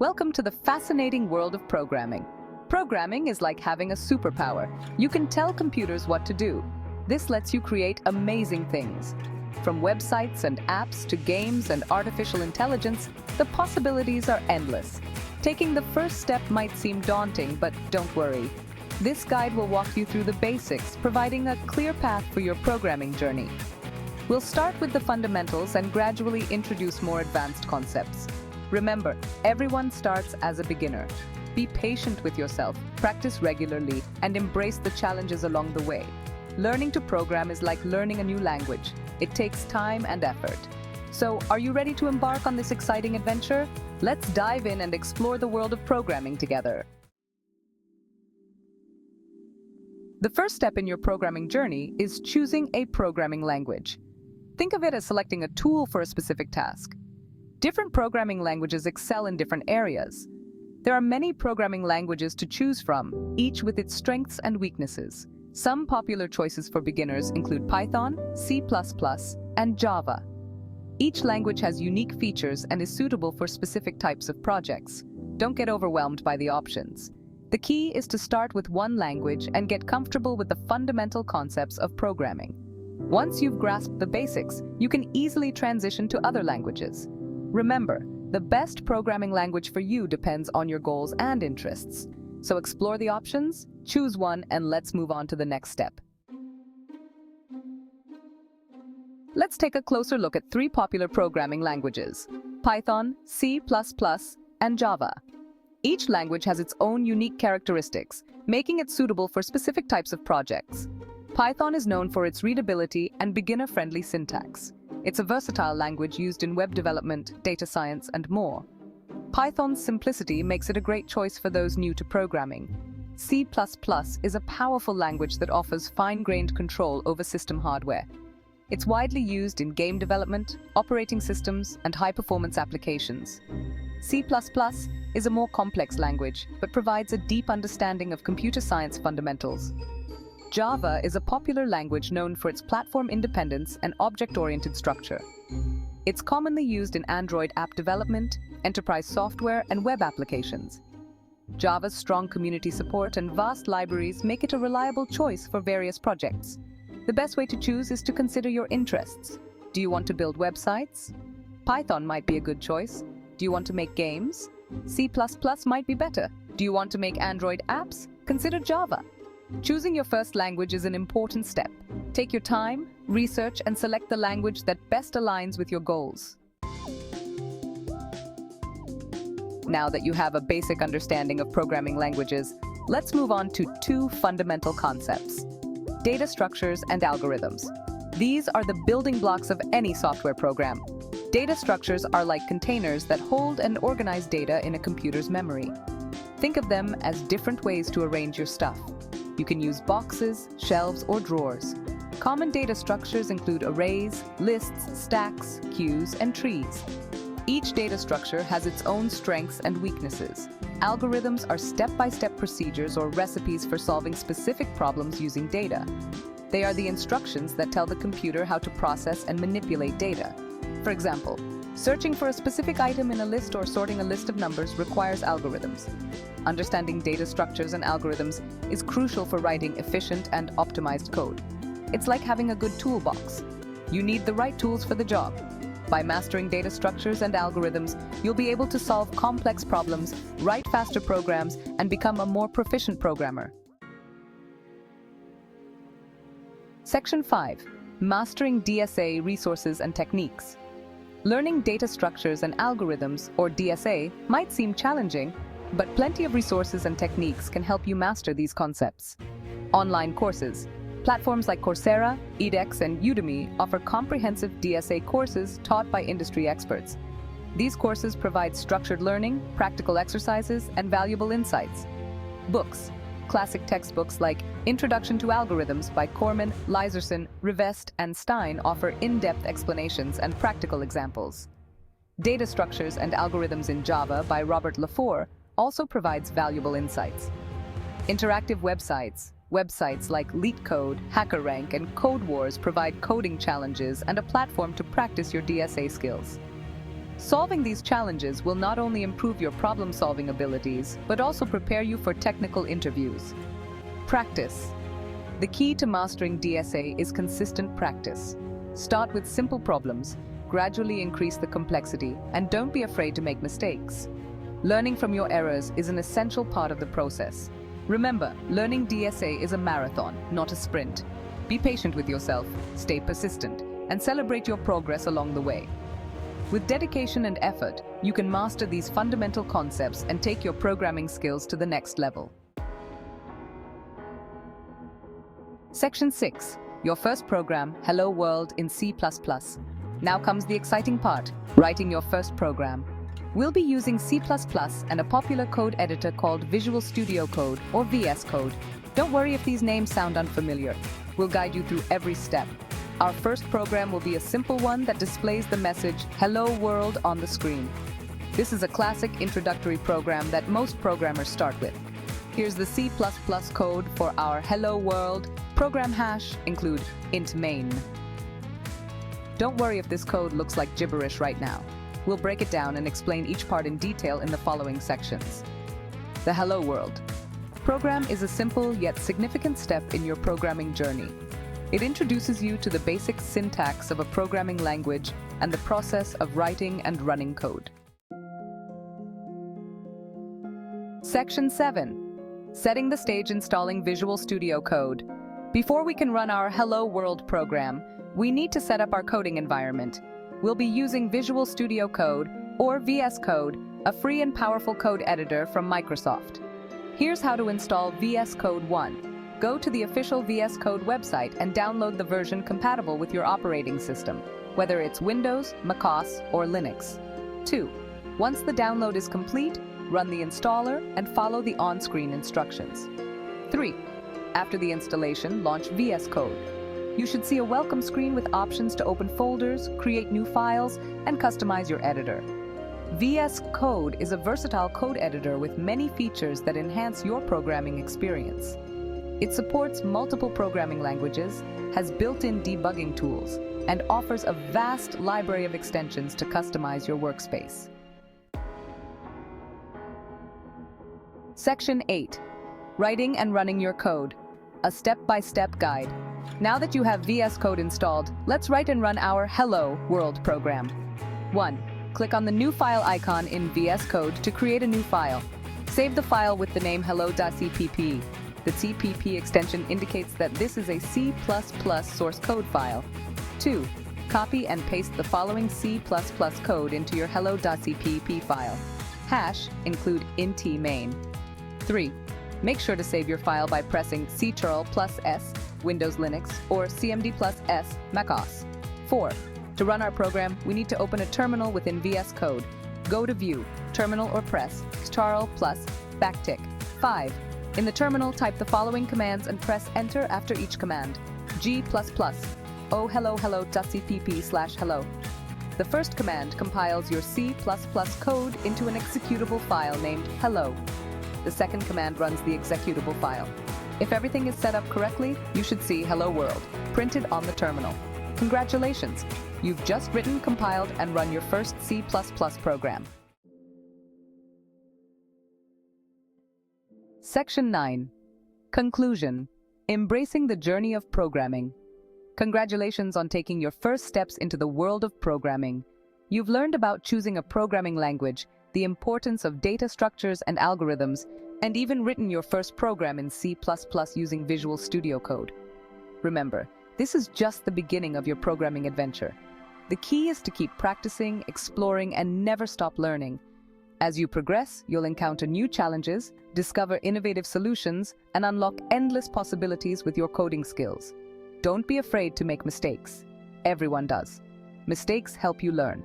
Welcome to the fascinating world of programming. Programming is like having a superpower. You can tell computers what to do. This lets you create amazing things. From websites and apps to games and artificial intelligence, the possibilities are endless. Taking the first step might seem daunting, but don't worry. This guide will walk you through the basics, providing a clear path for your programming journey. We'll start with the fundamentals and gradually introduce more advanced concepts. Remember, everyone starts as a beginner. Be patient with yourself, practice regularly, and embrace the challenges along the way. Learning to program is like learning a new language. It takes time and effort. So, are you ready to embark on this exciting adventure? Let's dive in and explore the world of programming together. The first step in your programming journey is choosing a programming language. Think of it as selecting a tool for a specific task. Different programming languages excel in different areas. There are many programming languages to choose from, each with its strengths and weaknesses. Some popular choices for beginners include Python, C++, and Java. Each language has unique features and is suitable for specific types of projects. Don't get overwhelmed by the options. The key is to start with one language and get comfortable with the fundamental concepts of programming. Once you've grasped the basics, you can easily transition to other languages. Remember, the best programming language for you depends on your goals and interests. So explore the options, choose one, and let's move on to the next step. Let's take a closer look at three popular programming languages: Python, C++, and Java. Each language has its own unique characteristics, making it suitable for specific types of projects. Python is known for its readability and beginner-friendly syntax. It's a versatile language used in web development, data science, and more. Python's simplicity makes it a great choice for those new to programming. C++ is a powerful language that offers fine-grained control over system hardware. It's widely used in game development, operating systems, and high-performance applications. C++ is a more complex language, but provides a deep understanding of computer science fundamentals. Java is a popular language known for its platform independence and object-oriented structure. It's commonly used in Android app development, enterprise software, and web applications. Java's strong community support and vast libraries make it a reliable choice for various projects. The best way to choose is to consider your interests. Do you want to build websites? Python might be a good choice. Do you want to make games? C++ might be better. Do you want to make Android apps? Consider Java. Choosing your first language is an important step. Take your time, research, and select the language that best aligns with your goals. Now that you have a basic understanding of programming languages, let's move on to two fundamental concepts: data structures and algorithms. These are the building blocks of any software program. Data structures are like containers that hold and organize data in a computer's memory. Think of them as different ways to arrange your stuff. You can use boxes, shelves, or drawers. Common data structures include arrays, lists, stacks, queues, and trees. Each data structure has its own strengths and weaknesses. Algorithms are step-by-step procedures or recipes for solving specific problems using data. They are the instructions that tell the computer how to process and manipulate data. For example, searching for a specific item in a list or sorting a list of numbers requires algorithms. Understanding data structures and algorithms is crucial for writing efficient and optimized code. It's like having a good toolbox. You need the right tools for the job. By mastering data structures and algorithms, you'll be able to solve complex problems, write faster programs, and become a more proficient programmer. Section 5. Mastering DSA resources and techniques. Learning data structures and algorithms, or DSA, might seem challenging, but plenty of resources and techniques can help you master these concepts. Online courses. Platforms like Coursera, edX, and Udemy offer comprehensive DSA courses taught by industry experts. These courses provide structured learning, practical exercises, and valuable insights. Books. Classic textbooks like Introduction to Algorithms by Corman, Leiserson, Rivest, and Stein offer in-depth explanations and practical examples. Data Structures and Algorithms in Java by Robert Lafour also provides valuable insights. Interactive websites like LeetCode, HackerRank, and CodeWars provide coding challenges and a platform to practice your DSA skills. Solving these challenges will not only improve your problem-solving abilities, but also prepare you for technical interviews. Practice. The key to mastering DSA is consistent practice. Start with simple problems, gradually increase the complexity, and don't be afraid to make mistakes. Learning from your errors is an essential part of the process. Remember, learning DSA is a marathon, not a sprint. Be patient with yourself, stay persistent, and celebrate your progress along the way. With dedication and effort, you can master these fundamental concepts and take your programming skills to the next level. Section 6. Your first program, Hello World in C++. Now comes the exciting part, writing your first program. We'll be using C++ and a popular code editor called Visual Studio Code or VS Code. Don't worry if these names sound unfamiliar. We'll guide you through every step. Our first program will be a simple one that displays the message Hello World on the screen. This is a classic introductory program that most programmers start with. Here's the C++ code for our Hello World. Program hash include int main. Don't worry if this code looks like gibberish right now. We'll break it down and explain each part in detail in the following sections. The Hello World program is a simple yet significant step in your programming journey. It introduces you to the basic syntax of a programming language and the process of writing and running code. Section 7. Setting the stage installing Visual Studio Code. Before we can run our Hello World program, we need to set up our coding environment. We'll be using Visual Studio Code, or VS Code, a free and powerful code editor from Microsoft. Here's how to install VS Code 1. Go to the official VS Code website and download the version compatible with your operating system, whether it's Windows, macOS, or Linux. 2. Once the download is complete, run the installer and follow the on-screen instructions. 3. After the installation, launch VS Code. You should see a welcome screen with options to open folders, create new files, and customize your editor. VS Code is a versatile code editor with many features that enhance your programming experience. It supports multiple programming languages, has built-in debugging tools, and offers a vast library of extensions to customize your workspace. Section 8. Writing and running your code. A step-by-step guide. Now that you have VS Code installed, let's write and run our Hello World program. 1. Click on the New File icon in VS Code to create a new file. Save the file with the name hello.cpp. The CPP extension indicates that this is a C++ source code file. 2. Copy and paste the following C++ code into your hello.cpp file. Hash include int main. 3. Make sure to save your file by pressing Ctrl+S, Windows Linux, or CMD+S, macOS. 4. To run our program, we need to open a terminal within VS Code. Go to View, Terminal, or press Ctrl+ backtick. 5. In the terminal, type the following commands and press Enter after each command. G++, oh hello.cpp/hello. The first command compiles your C++ code into an executable file named hello. The second command runs the executable file. If everything is set up correctly, you should see Hello World printed on the terminal. Congratulations! You've just written, compiled, and run your first C++ program. Section 9. Conclusion. Embracing the journey of programming. Congratulations on taking your first steps into the world of programming. You've learned about choosing a programming language, the importance of data structures and algorithms, and even written your first program in C++ using Visual Studio Code. Remember, this is just the beginning of your programming adventure. The key is to keep practicing, exploring, and never stop learning. As you progress, you'll encounter new challenges, discover innovative solutions, and unlock endless possibilities with your coding skills. Don't be afraid to make mistakes. Everyone does. Mistakes help you learn.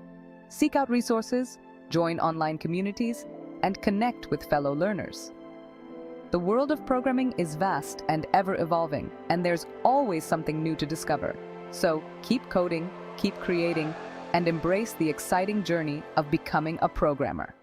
Seek out resources, join online communities, and connect with fellow learners. The world of programming is vast and ever-evolving, and there's always something new to discover. So keep coding, keep creating, and embrace the exciting journey of becoming a programmer.